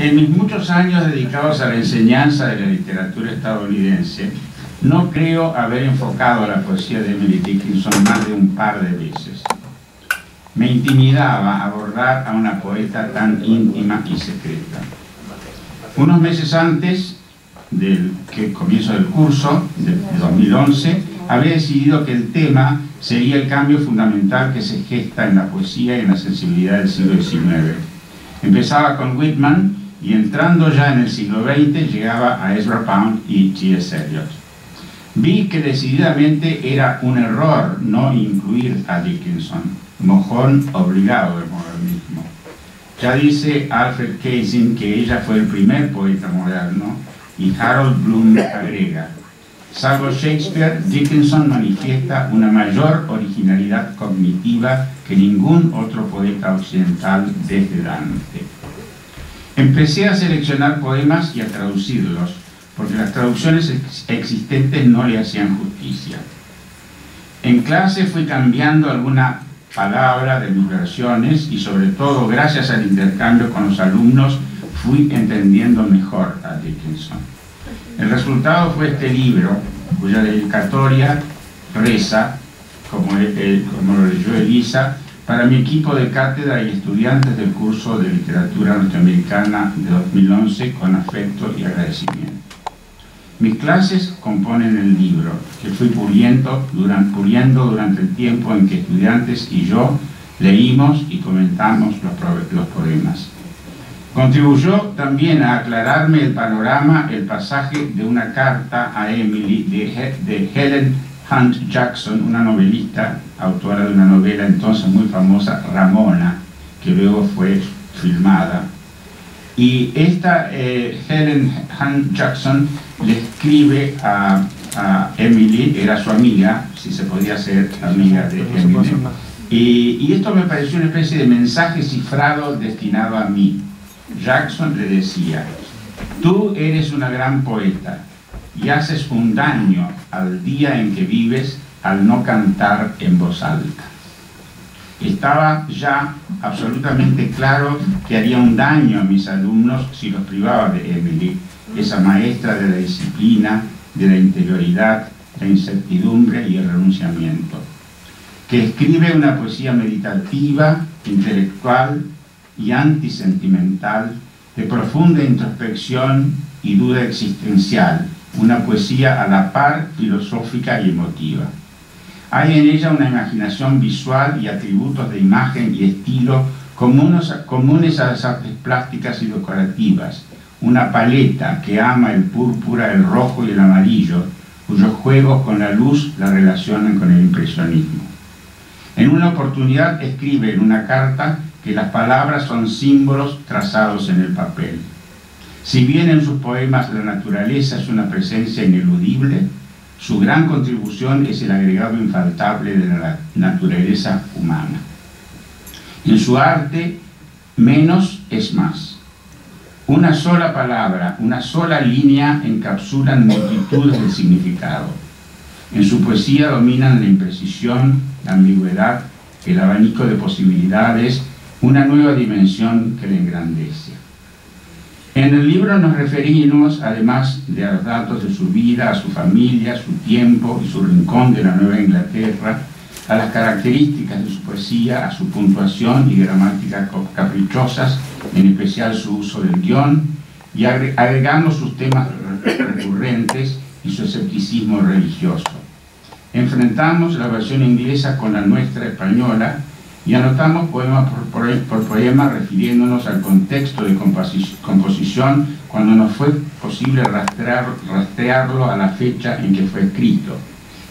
En mis muchos años dedicados a la enseñanza de la literatura estadounidense, no creo haber enfocado la poesía de Emily Dickinson más de un par de veces. Me intimidaba abordar a una poeta tan íntima y secreta. Unos meses antes del comienzo del curso, de 2011, había decidido que el tema sería el cambio fundamental que se gesta en la poesía y en la sensibilidad del siglo XIX. Empezaba con Whitman y entrando ya en el siglo XX llegaba a Ezra Pound y T.S. Eliot. Vi que decididamente era un error no incluir a Dickinson, mojón obligado del modernismo. Ya dice Alfred Casing que ella fue el primer poeta moderno y Harold Bloom agrega: salvo Shakespeare, Dickinson manifiesta una mayor originalidad cognitiva que ningún otro poeta occidental desde Dante. Empecé a seleccionar poemas y a traducirlos, porque las traducciones existentes no le hacían justicia. En clase fui cambiando alguna palabra de mis versiones y sobre todo gracias al intercambio con los alumnos fui entendiendo mejor a Dickinson. El resultado fue este libro, cuya dedicatoria reza, como lo leyó Elisa, para mi equipo de cátedra y estudiantes del curso de literatura norteamericana de 2011, con afecto y agradecimiento. Mis clases componen el libro, que fui puliendo durante el tiempo en que estudiantes y yo leímos y comentamos los poemas. Contribuyó también a aclararme el panorama el pasaje de una carta a Emily de Helen Hunt Jackson, una novelista, autora de una novela entonces muy famosa, Ramona, que luego fue filmada. Y esta Helen Hunt Jackson le escribe a Emily, era su amiga, si se podía ser amiga de Emily. Y esto me pareció una especie de mensaje cifrado destinado a mí. Jackson le decía: tú eres una gran poeta y haces un daño al día en que vives al no cantar en voz alta. Estaba ya absolutamente claro que haría un daño a mis alumnos si los privaba de Emily, esa maestra de la disciplina, de la interioridad, la incertidumbre y el renunciamiento, que escribe una poesía meditativa, intelectual y antisentimental, de profunda introspección y duda existencial, una poesía a la par filosófica y emotiva. Hay en ella una imaginación visual y atributos de imagen y estilo comunes a las artes plásticas y decorativas, una paleta que ama el púrpura, el rojo y el amarillo, cuyos juegos con la luz la relacionan con el impresionismo. En una oportunidad escribe en una carta que las palabras son símbolos trazados en el papel. Si bien en sus poemas la naturaleza es una presencia ineludible, su gran contribución es el agregado infaltable de la naturaleza humana. En su arte, menos es más. Una sola palabra, una sola línea encapsulan multitudes de significado. En su poesía dominan la imprecisión, la ambigüedad, el abanico de posibilidades, una nueva dimensión que le engrandece. En el libro nos referimos, además de a los datos de su vida, a su familia, su tiempo y su rincón de la Nueva Inglaterra, a las características de su poesía, a su puntuación y gramática caprichosas, en especial su uso del guión, y agregamos sus temas recurrentes y su escepticismo religioso. Enfrentamos la versión inglesa con la nuestra española y anotamos poema por poema refiriéndonos al contexto de composición cuando nos fue posible rastrearlo a la fecha en que fue escrito.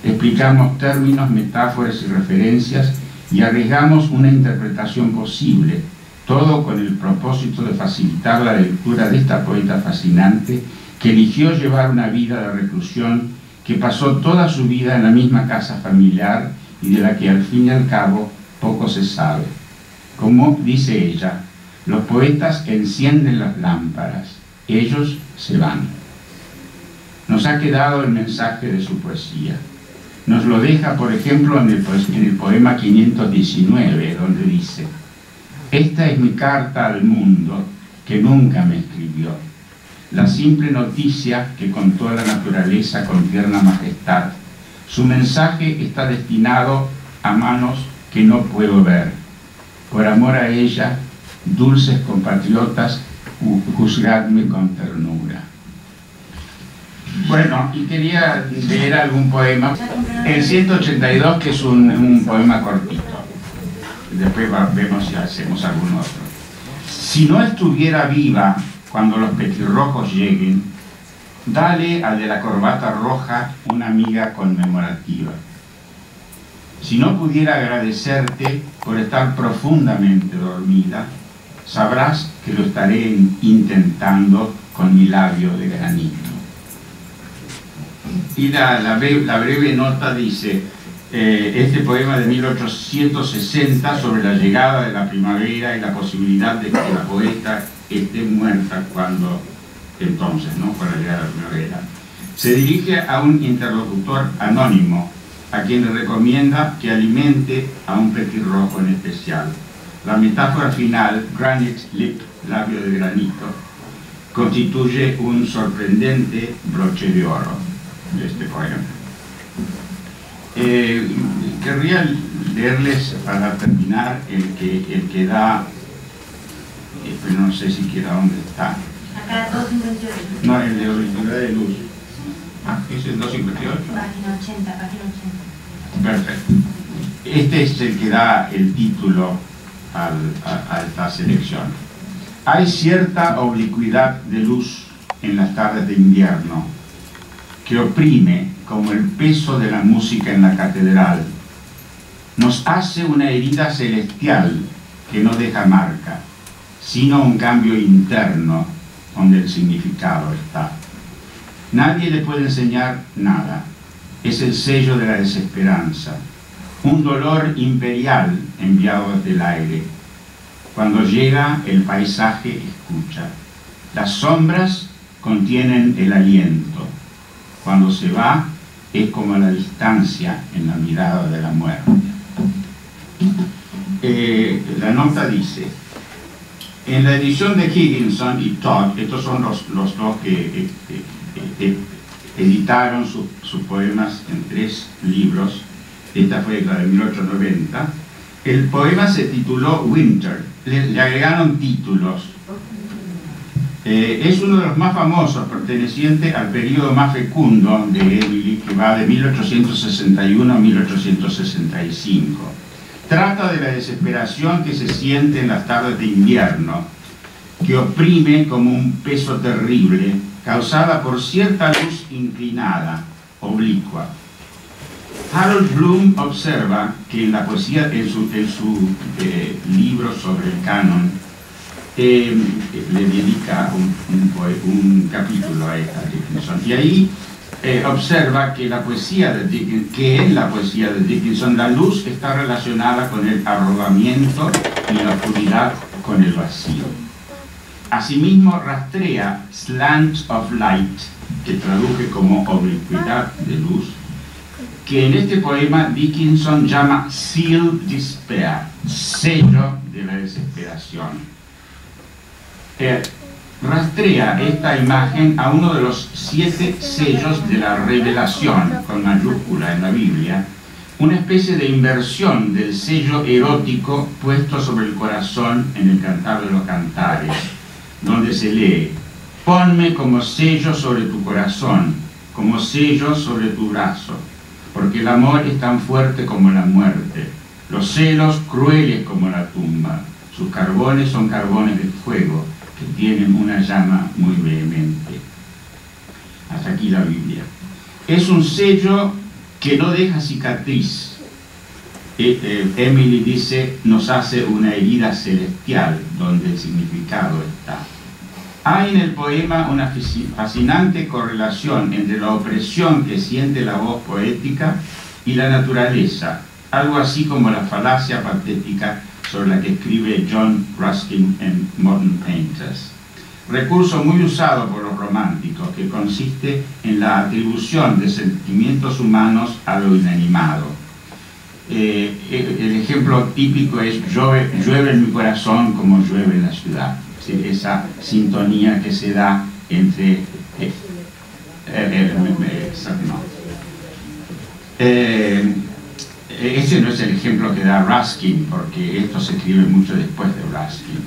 Explicamos términos, metáforas y referencias y arriesgamos una interpretación posible, todo con el propósito de facilitar la lectura de esta poeta fascinante que eligió llevar una vida de reclusión, que pasó toda su vida en la misma casa familiar y de la que al fin y al cabo poco se sabe. Como dice ella, los poetas encienden las lámparas, ellos se van. Nos ha quedado el mensaje de su poesía. Nos lo deja, por ejemplo, en el poema 519, donde dice: esta es mi carta al mundo, que nunca me escribió. La simple noticia que contó la naturaleza con tierna majestad. Su mensaje está destinado a manos que no puedo ver. Por amor a ella, dulces compatriotas, juzgadme con ternura. Bueno, y quería leer algún poema. El 182, que es un poema cortito. Después vemos si hacemos algún otro. Si no estuviera viva cuando los petirrojos lleguen, dale al de la corbata roja una amiga conmemorativa. Si no pudiera agradecerte por estar profundamente dormida, sabrás que lo estaré intentando con mi labio de granito. Y la breve nota dice, este poema de 1860 sobre la llegada de la primavera y la posibilidad de que la poeta esté muerta cuando entonces, ¿no?, para llegar a la primavera, se dirige a un interlocutor anónimo, a quien le recomienda que alimente a un petirrojo en especial. La metáfora final, granite lip, labio de granito, constituye un sorprendente broche de oro de este poema. Querría leerles para terminar el que da, pero no sé siquiera dónde está. Acá 258. No, el de Originalidad de Luz. Ah, ¿es el 258? Página 80, página 80. Perfecto. Este es el que da el título a esta selección. Hay cierta oblicuidad de luz en las tardes de invierno que oprime como el peso de la música en la catedral. Nos hace una herida celestial que no deja marca, sino un cambio interno donde el significado está. Nadie le puede enseñar nada. Es el sello de la desesperanza, un dolor imperial enviado desde el aire. Cuando llega, el paisaje escucha. Las sombras contienen el aliento. Cuando se va, es como la distancia en la mirada de la muerte. La nota dice, en la edición de Higginson y Todd, estos son los dos que editaron sus poemas en 3 libros, esta fue la de 1890, el poema se tituló Winter, le agregaron títulos. Es uno de los más famosos, perteneciente al periodo más fecundo de Emily, que va de 1861 a 1865. Trata de la desesperación que se siente en las tardes de invierno, que oprime como un peso terrible, causada por cierta luz inclinada, oblicua. Harold Bloom observa que en la poesía, en su libro sobre el canon, le dedica un capítulo a esta Dickinson, y ahí observa que en la poesía de Dickinson la luz está relacionada con el arrobamiento y la oscuridad con el vacío. Asimismo rastrea slant of light, que traduje como oblicuidad de luz, que en este poema Dickinson llama seal despair, sello de la desesperación. Rastrea esta imagen a uno de los 7 sellos de la revelación, con mayúscula en la Biblia, una especie de inversión del sello erótico puesto sobre el corazón en el Cantar de los Cantares, donde se lee: ponme como sello sobre tu corazón, como sello sobre tu brazo, porque el amor es tan fuerte como la muerte, los celos crueles como la tumba, sus carbones son carbones de fuego, que tienen una llama muy vehemente. Hasta aquí la Biblia. Es un sello que no deja cicatriz. Emily dice, nos hace una herida celestial donde el significado está. Hay en el poema una fascinante correlación entre la opresión que siente la voz poética y la naturaleza, algo así como la falacia patética sobre la que escribe John Ruskin en Modern Painters. Recurso muy usado por los románticos, que consiste en la atribución de sentimientos humanos a lo inanimado. El ejemplo típico es llueve en mi corazón como llueve en la ciudad. esa sintonía que se da entre ese no es el ejemplo que da Ruskin, porque esto se escribe mucho después de Ruskin,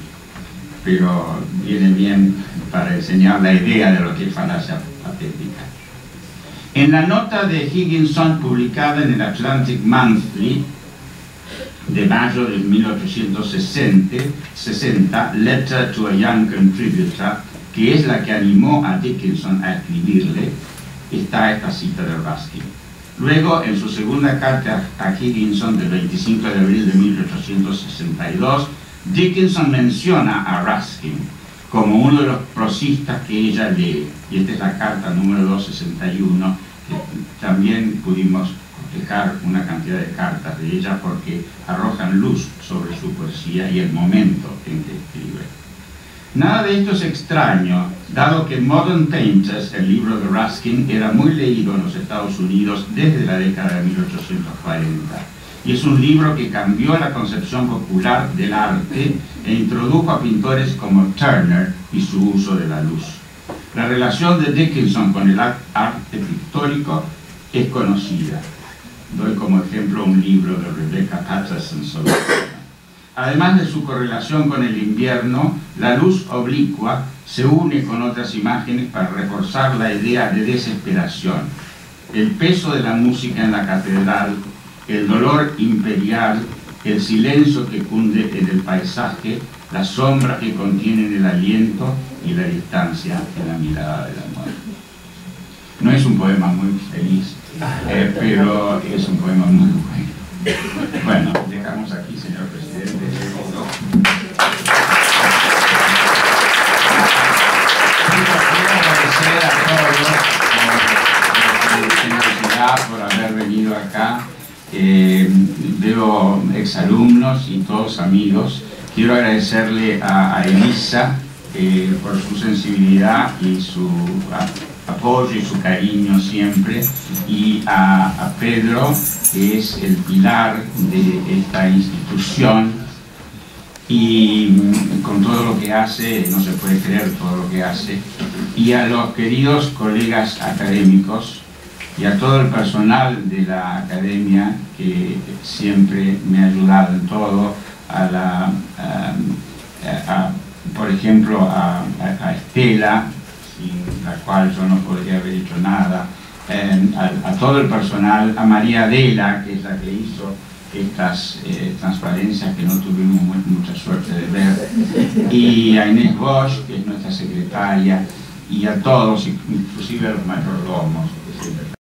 pero viene bien para enseñar la idea de lo que es falacia patética. En la nota de Higginson publicada en el Atlantic Monthly de mayo de 1860, Letter to a Young Contributor, que es la que animó a Dickinson a escribirle, está esta cita de Ruskin. Luego, en su segunda carta a Higginson del 25 de abril de 1862, Dickinson menciona a Ruskin como uno de los prosistas que ella lee, y esta es la carta número 261, que también pudimos cotejar una cantidad de cartas de ella porque arrojan luz sobre su poesía y el momento en que escribe. Nada de esto es extraño, dado que Modern Painters, el libro de Ruskin, era muy leído en los Estados Unidos desde la década de 1840, y es un libro que cambió la concepción popular del arte e introdujo a pintores como Turner y su uso de la luz. La relación de Dickinson con el arte pictórico es conocida. Doy como ejemplo un libro de Rebecca Patterson sobre esto. Además de su correlación con el invierno, la luz oblicua se une con otras imágenes para reforzar la idea de desesperación, el peso de la música en la catedral, el dolor imperial, el silencio que cunde en el paisaje, las sombras que contienen el aliento y la distancia en la mirada de la muerte. No es un poema muy feliz, pero es un poema muy bueno. Bueno, dejamos aquí, señor presidente. Quiero agradecer a todos por su generosidad, por haber venido acá. Veo exalumnos y todos amigos. Quiero agradecerle a Elisa por su sensibilidad y su apoyo y su cariño siempre, y a Pedro, que es el pilar de esta institución, y con todo lo que hace, no se puede creer todo lo que hace, y a los queridos colegas académicos y a todo el personal de la academia que siempre me ha ayudado en todo, por ejemplo a Estela, sin la cual yo no podría haber hecho nada, a todo el personal, a María Adela, que es la que hizo estas transparencias que no tuvimos mucha suerte de ver, y a Inés Bosch, que es nuestra secretaria, y a todos, inclusive a los mayordomos, que siempre